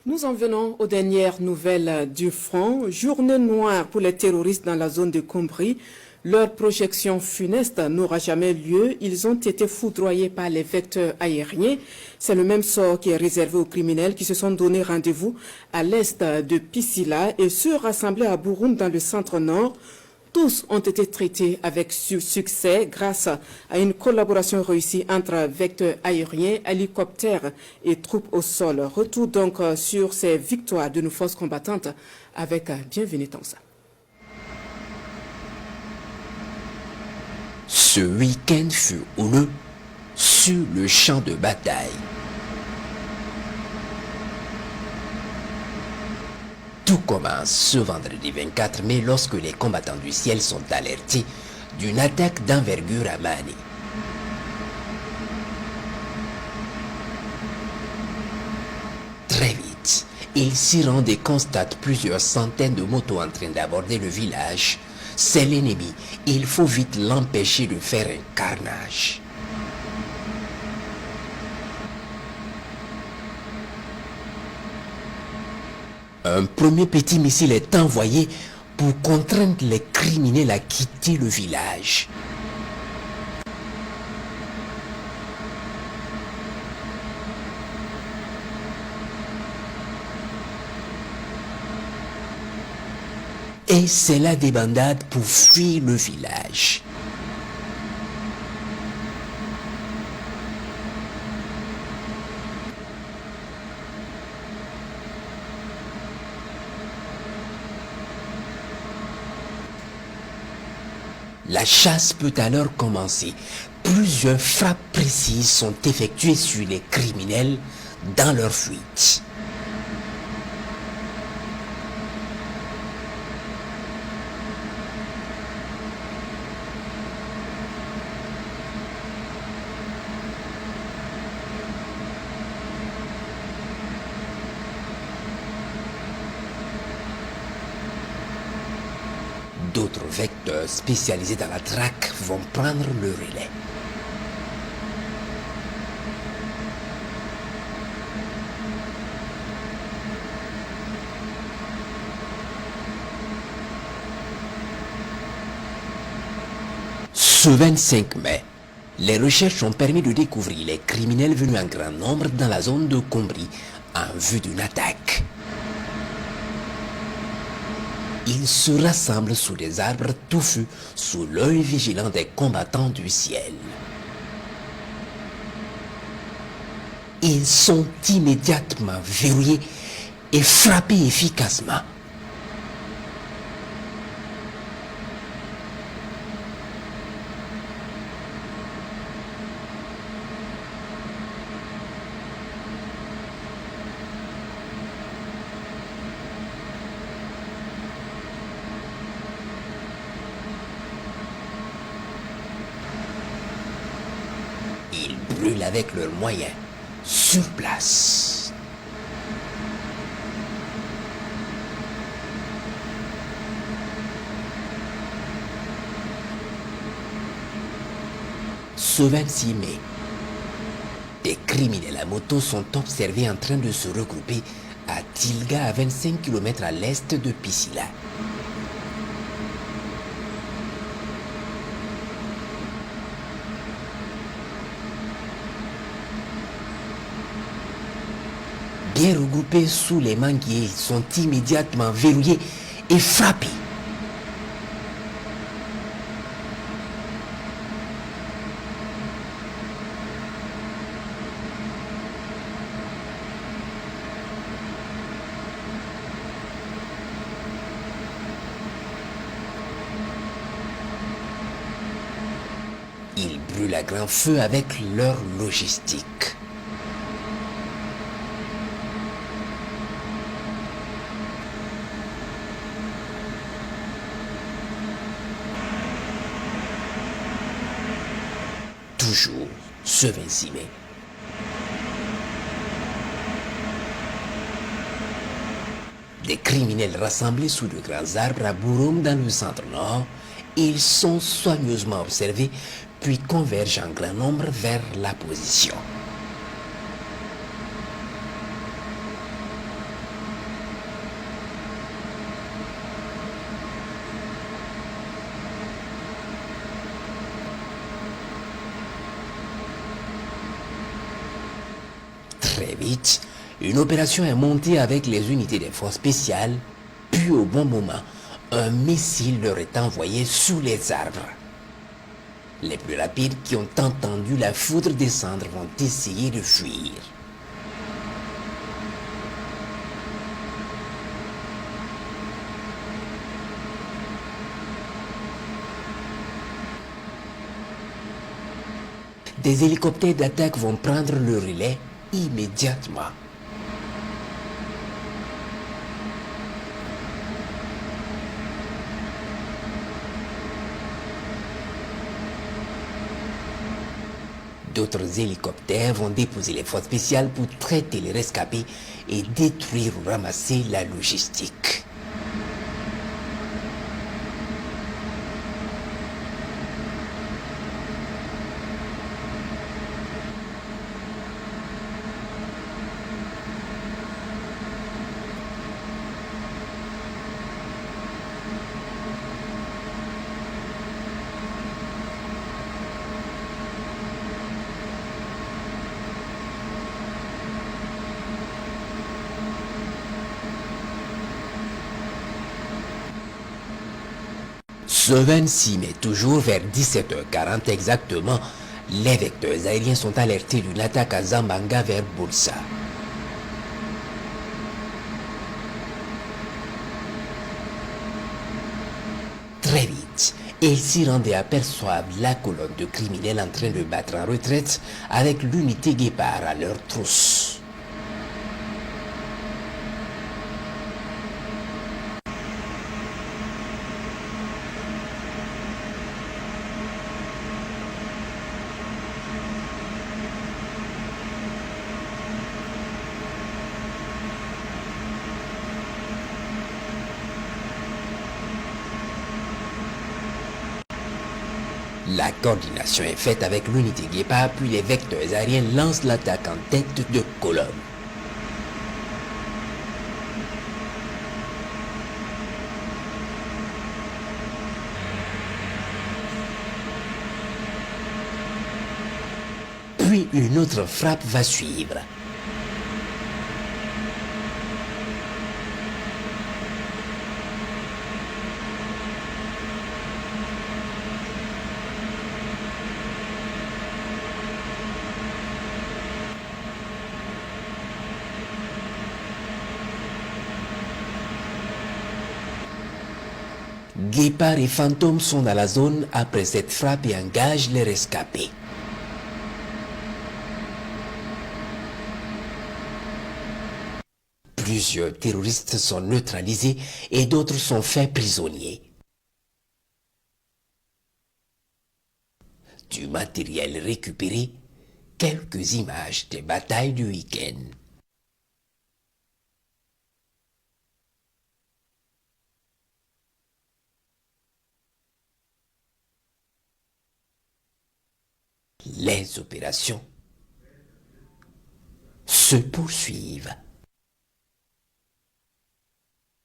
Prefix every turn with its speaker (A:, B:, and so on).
A: Nous en venons aux dernières nouvelles du front. Journée noire pour les terroristes dans la zone de Combri. Leur projection funeste n'aura jamais lieu. Ils ont été foudroyés par les vecteurs aériens. C'est le même sort qui est réservé aux criminels qui se sont donné rendez-vous à l'est de Pisila et ceux rassemblés à Bouroum dans le centre-nord. Tous ont été traités avec succès grâce à une collaboration réussie entre vecteurs aériens, hélicoptères et troupes au sol. Retour donc sur ces victoires de nos forces combattantes avec Bienvenue Tansa.
B: Ce week-end fut houleux sur le champ de bataille. Tout commence ce vendredi 24 mai lorsque les combattants du ciel sont alertés d'une attaque d'envergure à Mani. Très vite, ils s'y rendent et constatent plusieurs centaines de motos en train d'aborder le village. C'est l'ennemi, il faut vite l'empêcher de faire un carnage. Un premier petit missile est envoyé pour contraindre les criminels à quitter le village. Et c'est la débandade pour fuir le village. La chasse peut alors commencer. Plusieurs frappes précises sont effectuées sur les criminels dans leur fuite. D'autres vecteurs spécialisés dans la traque vont prendre le relais. Ce 25 mai, les recherches ont permis de découvrir les criminels venus en grand nombre dans la zone de Combri en vue d'une attaque. Ils se rassemblent sous des arbres touffus, sous l'œil vigilant des combattants du ciel. Ils sont immédiatement verrouillés et frappés efficacement. Ils brûlent avec leurs moyens, sur place. Ce 26 mai, des criminels à moto sont observés en train de se regrouper à Tilga, à 25 km à l'est de Pisila. Bien regroupés sous les manguiers, ils sont immédiatement verrouillés et frappés. Ils brûlent à grand feu avec leur logistique. Toujours ce 26 mai. Des criminels rassemblés sous de grands arbres à Bouroum dans le centre-nord, ils sont soigneusement observés puis convergent en grand nombre vers la position. vite, une opération est montée avec les unités des forces spéciales, puis au bon moment, un missile leur est envoyé sous les arbres. Les plus rapides qui ont entendu la foudre descendre vont essayer de fuir. Des hélicoptères d'attaque vont prendre le relais immédiatement. D'autres hélicoptères vont déposer les forces spéciales pour traiter les rescapés et détruire ou ramasser la logistique. Ce 26 mai, toujours vers 17h40 exactement, les vecteurs aériens sont alertés d'une attaque à Zamanga vers Bursa. Très vite, ils s'y rendent et aperçoivent la colonne de criminels en train de battre en retraite avec l'unité Guépard à leur trousse. La coordination est faite avec l'unité Guépard, puis les vecteurs aériens lancent l'attaque en tête de colonne. Puis une autre frappe va suivre. Guépard et Fantôme sont dans la zone après cette frappe et engagent les rescapés. Plusieurs terroristes sont neutralisés et d'autres sont faits prisonniers. Du matériel récupéré, quelques images des batailles du week-end. Les opérations se poursuivent.